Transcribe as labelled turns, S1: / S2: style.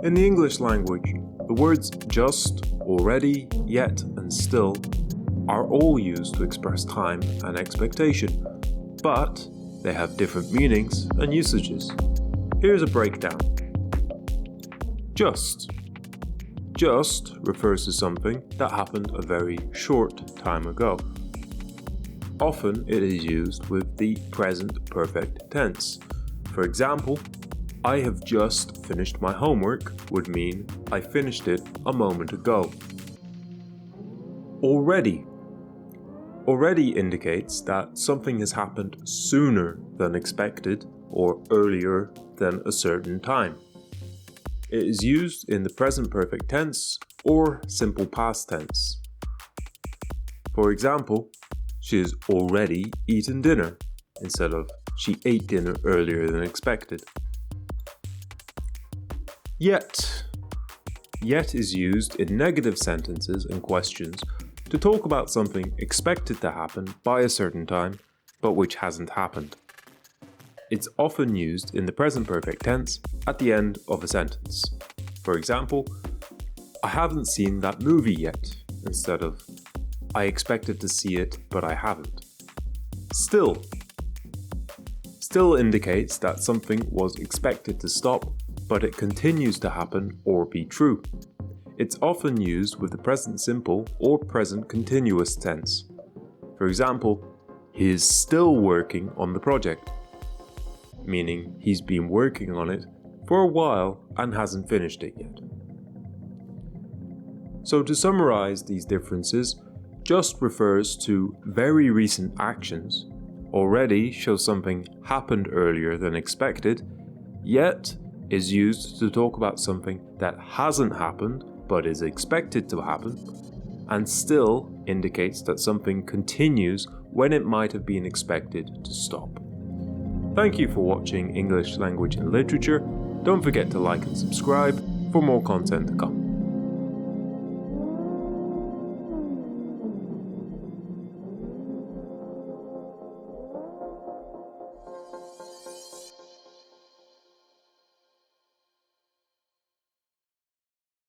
S1: In the English language, the words just, already, yet, and still are all used to express time and expectation, but they have different meanings and usages. Here's a breakdown. Just. Just refers to something that happened a very short time ago. Often it is used with the present perfect tense. For example, I have just finished my homework would mean I finished it a moment ago. Already. Already indicates that something has happened sooner than expected or earlier than a certain time. It is used in the present perfect tense or simple past tense. For example, she has already eaten dinner instead of she ate dinner earlier than expected. Yet. Yet is used in negative sentences and questions to talk about something expected to happen by a certain time, but which hasn't happened. It's often used in the present perfect tense at the end of a sentence. For example, I haven't seen that movie yet, instead of I expected to see it, but I haven't. Still. Still indicates that something was expected to stop, but it continues to happen or be true. It's often used with the present simple or present continuous tense. For example, he is still working on the project, meaning he's been working on it for a while and hasn't finished it yet. So to summarize these differences, just refers to very recent actions, already shows something happened earlier than expected, yet is used to talk about something that hasn't happened but is expected to happen, and still indicates that something continues when it might have been expected to stop. Thank you for watching English Language and Literature. Don't forget to like and subscribe for more content to come.